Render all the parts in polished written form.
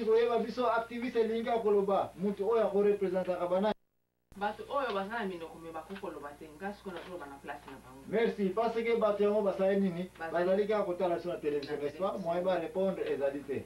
aussi koyeba biso activiste linga koloba mutu oyo akorepresenta kabana bato oyo bazana minoko me bakokoloba te ngasi kona koloba na place na bango. Merci parce que bato yango basali nini bazali kaka kotala so na télévision n'est-ce pas moyen ba répondre ezali te.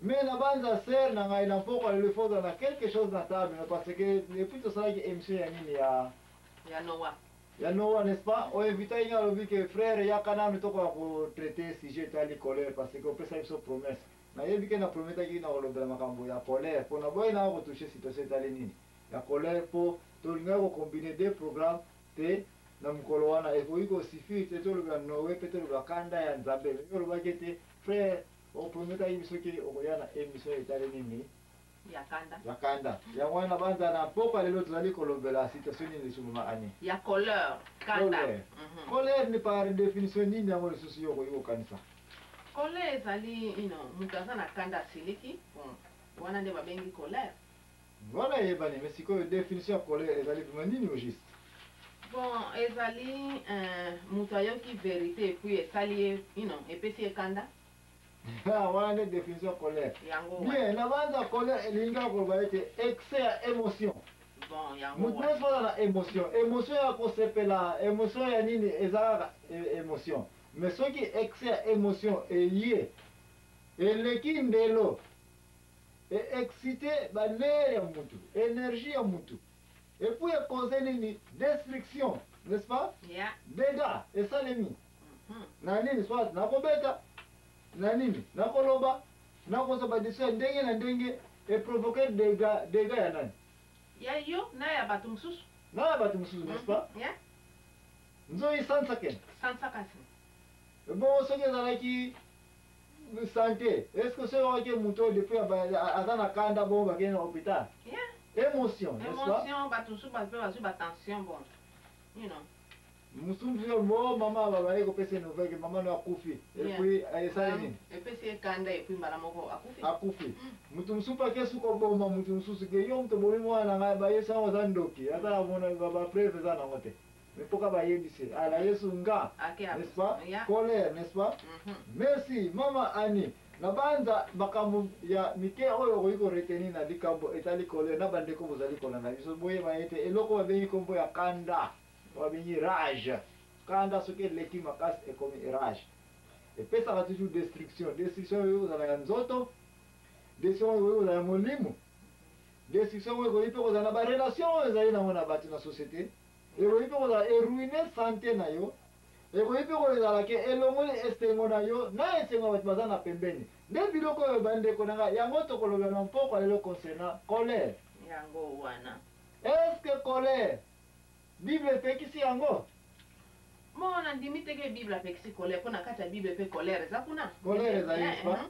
Mais na banza ser na ngai na poko le foza na quelque chose na table parce que depuis tout ça qui émission ya nini ya Noah. Ya Noah n'est-ce pas o invita inga lobi que frère ya kana mitoko ko traiter sujet tali colère parce que on peut ça une promesse. Na yebi ke na prometa ki na kolobela makambo ya colère pour na boy na ko toucher situation tali nini. Ya colère pour tolinga ko combiner des programmes te na mkolo wana eko sifi te to lobela Noé peut-être lobela kanda ya Nzambe. Yo lobela ke frère o prometa émission ki okoyana émission etali nini ya kanda ya kanda ya wana banza na poko lelo tozali kolobela situation nini lisuma ani ya couleur kanda colère ni par définition nini yango lisusu yoko yoko kanisa colère ezali mutu aza na kanda asiliki wana nde babengi colère wana yebani mais sikoyo définition ya colère ezali vima nini au juste bon ezali mutu ayoki vérité epuis esali ye epesi ye kanda. Voilà la définition de colère. Bien, la base de colère, il y a excès d'émotion. Bon, maintenant, il la émotion. Émotion, il y a émotion, il y a émotion. Mais ce qui est excès d'émotion est lié. Et le qui est l'eau est excité par l'air, l'énergie. Et puis, il y a causé une destruction, n'est-ce pas? Dégâts, et ça, les mis. Nani, soit, n'a pas bête. Nanini nakoloba nakozobadisa ndenge na ndenge et provoquer dégâts ya nani ya yo na ya bato mususu n'est-ce pas nzoi sansa kasi bon soki ezalaki santé est-ce que soki okaki mutu depuis aza na kanda bon bakende na hôpital émotion n'est-ce pas bato mususu bape bazwi batension bon Musumvio mo mama baba eko pese nouvelle maman no akufi et puis ça nini epesi kanda et puis mbala moko akufi mutu musupa kesu ko boma mutu mususu ke yo mto boli mwana ngai ba yesa ngo zandoki ata mona baba preve za na ngote mepoka ba yebise ala yesu nga n'est-ce pas colère n'est-ce pas merci mama Ani na banza makambo ya mike oyo koyiko retenir na likambo etali colère na bandeko bozali kolanda biso boye ba yete eloko ba bengi kombo ya kanda wabengi rage kanda soki leki makasi ekomi rage epesaka toujours destruction oyo kozala ya nzoto destruction oyo kozala ya molimo destruction oyo ekoyi mpe kozala na barelation oyo ezali nango na bato na société ekoyi mpe kozala eruine santé na yo ekoyi mpe kozala ke elongoli esengo na yo na esengo ya bato baza na pembeni nde biloko oyo bandeko na ngai yango tokolobela na mpoko lelo concernant colère yango wana est-ce que colère Bible epekisi yango mona ndimi teke Bible apekisi colère pona kati ya Bible pe colère eza kuna colère ezali pas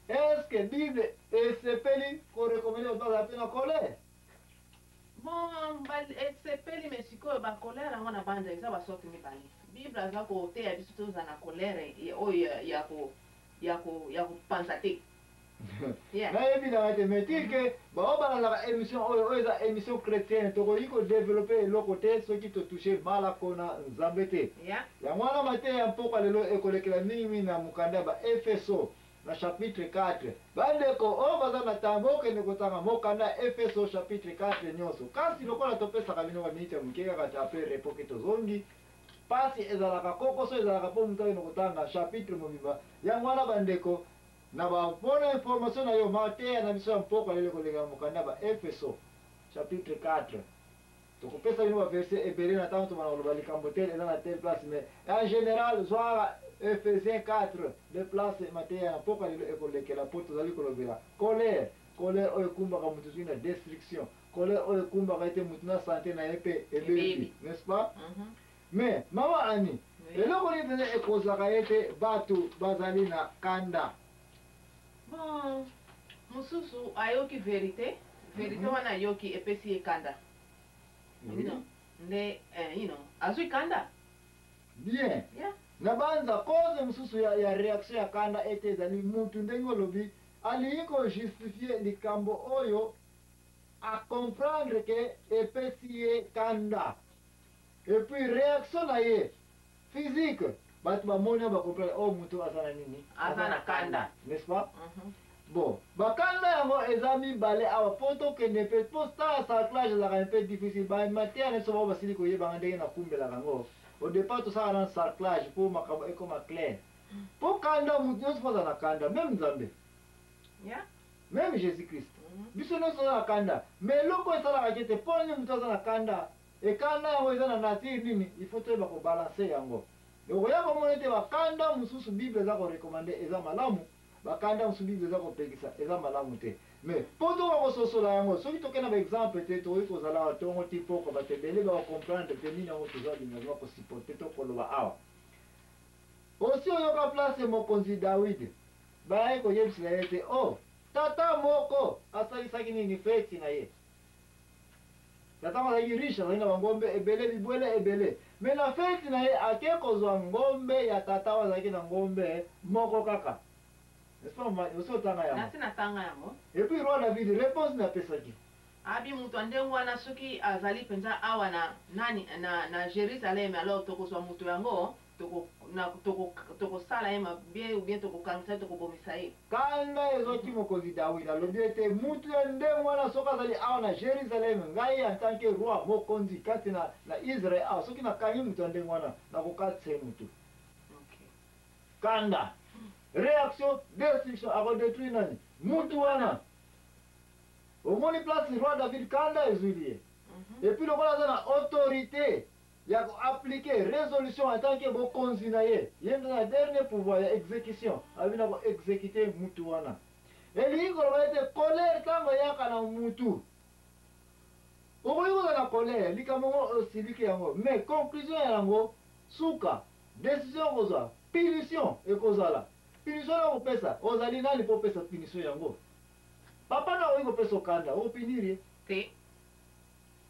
est-ce que Bible esepeli korekomende obaza pe na colère bon esepeli mais sikoyo bacolère yango na banza eza basorte mibale Bible aza koteya biso toza na colère oyo ya kopanza te nayebi na te metire ke baobalalaka émission oyo eza émission chrétienne tokoki kodéveloppe eloko te soki totouche malako na Nzambe te yango wana mateya ya mpoka lelo ekolekela mingi na mokanda ya baefeso na chapitre 4 bandeko oyo baza na ntango okende kotanga mokanda ya efeso chapitre 4 nyonso kasi lokola topesaka bino baminiti ya moke kaka te apres repoke tozongi pasi ezalaka kokoso ezalaka mpo moto akende kotanga chapitre mobimba yango wana bandeko na bapona information na yo mateya na biso ya mpoka lelo koleka mokanda ba efeso chapitre 4 tokopesa bino baverset ebele na ntango tobana koloba likambo te eza na telle place mais en général zwaka Ephésiens 4 de place mateya ya mpoka lelo ekolekela mpo tozali kolobela colère oyo ekumbaka motu soki na destruction colère oyo ekumbaka ete motu na santé na ye mpe ebebi n'est-ce pas mais mama Ani eloko nini pene ekozaka ete bato bazali na kanda bon mususu ayoki vérité wana ayoki epesi ye kanda nde azwi kanda bien na banza cause mususu ya réaction ya kanda ete ezali mutu ndenge olobi alingi kojustifie likambo oyo acomprendre ke epesi ye kanda et puis réaction na ye physique bato bamoni bacomprendre oyo mutu aza na nini aza na kanda n'est-ce pas Bon, bakanda yango ezami balé awa poto que ne peut pas ça sarclage la un peu difficile. Ba matière ne soba basili ko yeba ndenge na kumbela kango. Au départ tout ça dans sarclage pour makabo et comme clair. Pour kanda mutu se pose na kanda même Nzambe. Yeah. Même Jésus-Christ. Biso no so na kanda. Mais loko ça la kete poni mutu na kanda. Et kanda yango eza na nature nini, il faut te ba ko balancer yango. Donc ya ko monete bakanda mususu Bible za ko recommander eza malamu. Bakanda musubibi za kopekisa eza malamu te mais poto wa kososola yango soki tokena ba exemple te toyi kozala tongo tipo ko batebele ba comprendre te nini yango tozali na ko supporter to koloba awa aussi oyoka place mokonzi David baye ko yebisila ete oh tata moko asalisaki nini feti na ye tata mazaki riche azali na bangombe ebele bibwele ebele mais na feti na ye ake kozwa ngombe ya tata wazalaki na ngombe moko kaka. N'est-ce pas? Et puis roi David réponse na pesaki. Abi mutu ande wana soki azali penza awa na Jerusalem alors tokozwa mutu yango toko sala ema bien ou bien toko kanisa toko bomisa ye. Kanda ezoki mokonzi David alobi ete mutu ande wana soki azali awa na Jerusalem ngai en tant que roi mokonzi kati na Israël awa soki nakangi mutu ande wana nakokatisa mutu. Okay. Kanda réaction, destruction, avant détruire nani. Mutuana. Au moins, il place le roi David Kanda et Zulier. Et puis, le roi a autorité. Il a appliqué résolution en tant que bon consinaye. Il y a un dernier pouvoir, exécution. Il a exécuté Mutuana. Et lui, il a été colère quand il y a un Mutu. Au moins, il a la colère. Il a aussi dit qu'il y a mais conclusion, il y a un souka. Décision, punition, et kozala. Punition na kopesa ozali nani po pesa punition yango papa na oyi kopesa kanda opiniri te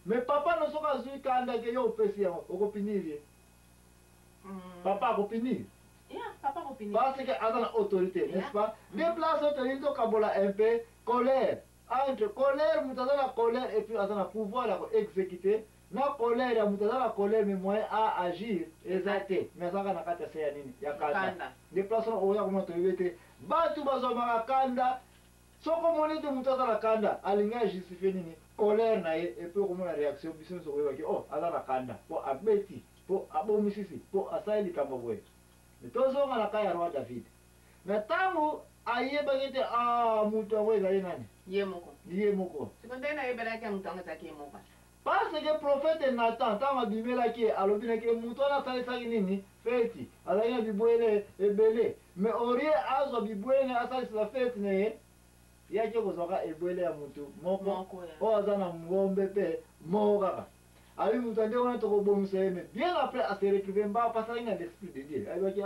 mais papa no soka zui kanda ke yo opesi yango okopiniri papa akopiniri papa akopiniri parce que azana autorité n'est-ce pas deux places autorité kabola un peu colère entre colère mutazana colère et puis azana pouvoir la exécuter na colère ya mutu azala colère mais moyen à agir eza te mais azalaka na kati ya se ya nini ya kanda déplacement oya komona toyebi ete bato bazwamaka kanda soko omoni ete mutu aza na kanda alingi ajustifie nini colère na ye epe okomona réaction biso nyonso koyebaki o aza na kanda mpo abeti mpo abomisisi mpo asali likambo boye me tozonga na kai ya roi David me ntango ayebaki ete mutu yango ezali nani ye moko siko ndenge nayebelaki ya mutu yango ezalaki ye moko parce que prophète Nathan ntango abimelaki alobinaki mutu wana asalisaki nini feti azalaki na bibwele ebele me orie azwa bibwele asalisela feti na ye yaki kozwaka ebwele ya mutu moko oyo aza na ngombe mpe moko kaka abi mutu ande wana tokobomisa ye me bien après ase retrouve mba pasaki na l'esprit de Dieu ayebaki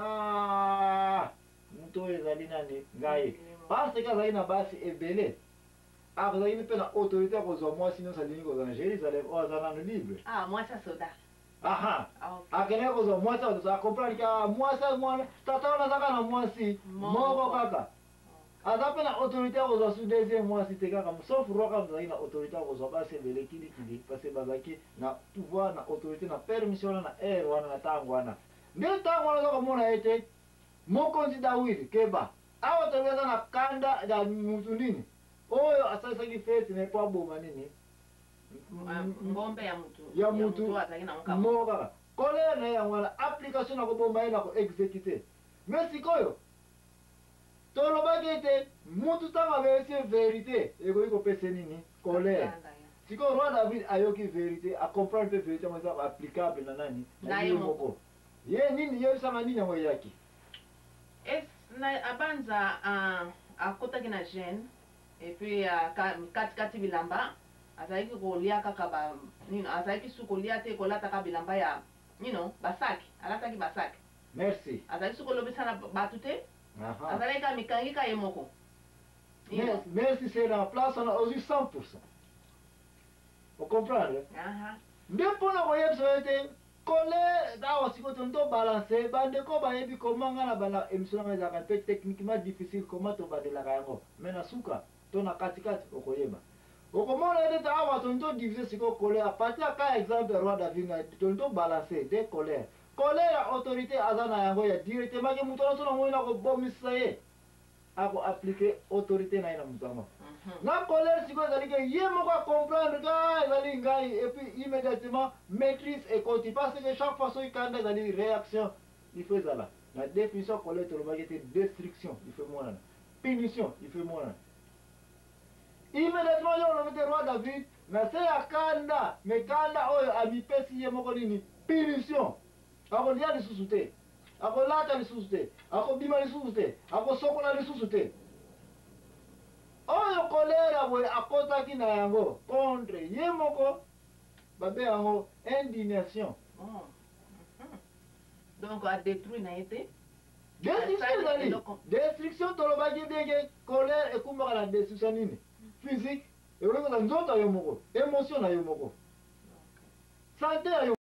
mutu oyo ezali nani ngai parce que azalaki na basi ebele azalaki mpe na autorité ya kozwa mwasi nyonso alingi kozwa na Jérusalem oyo aza nano libre mwasi asoda akendeki kozwa mwasi akomprendre ke mwasi mwana tata wana azaka na mwasi moko kaka aza mpe na autorité ya kozwa su deuxième mwasi te kaka sauf roi kaka azalaki na autorité ya kozwa basi ebele kilikili parce bazalaki na pouvoir na autorité na permission wana na aire wana na ntango wana nde ntango wana aza komona ete mokonzi Dawidi keba awa tobi aza na kanda ya mutu nini oyo asalisaki feti na po aboma nini ngombe ya mutu moko kaka colère na ye yango wana application na koboma ye na koexécute mais sikoyo tolobaki ete mutu ntango abeisi vérité ekoki kopesa nini colère sikoyo roi David ayoki vérité acomprendre mpe vérité yango eza applicable na nani na ye moko ye nini yebisama nini yango eyaki abanza akotaki na gene et puis katikati bilamba azalaki kolia kaka azalaki su kolia te kolataka bilamba ya basaki alataki basaki merci azalaki su kolobisana bato te azalaki ka mikangi ka ye moko merci c'est la place on a aussi 100%. Vous comprenez? Nde mpona koyebisa ete colère awa sikoyo tonto balance bandeko bayebi koma nga na bana émission nanga ezalaka mpe techniquement difficile koma tobandelaka yango mais na suka to na katikati okoyeba okomona ete awa tonto divise sikoyo colère a partir ya ka exemple ya roi David na tonto balance de colère ya autorité aza na yango ya directement ke moto nyonso na moi na kobomisa ye ako appliquer autorité na ina mutama. Na colère si quoi zali que ye moko comprendre ka zali ngai et puis immédiatement maîtrise et continue parce que chaque fois il kanda zali réaction il fait ça là. La définition colère to le était destruction il fait moi punition il fait moi. Immédiatement yo le roi David na se akanda me kanda oyo abipesi ye moko nini punition. Ako lia lisusu te. Ako lata lisusu te. Ako bima lisusu te. Ako sokola lisusu te. Oyo kolera boye akotaki na yango contre ye moko babe yango indignation. Donc a détruit na été. Destruction tolobaki deke colère ekumbaka na destruction nini physique ekoleka na nzoto yo moko émotion na yo moko santé ya yo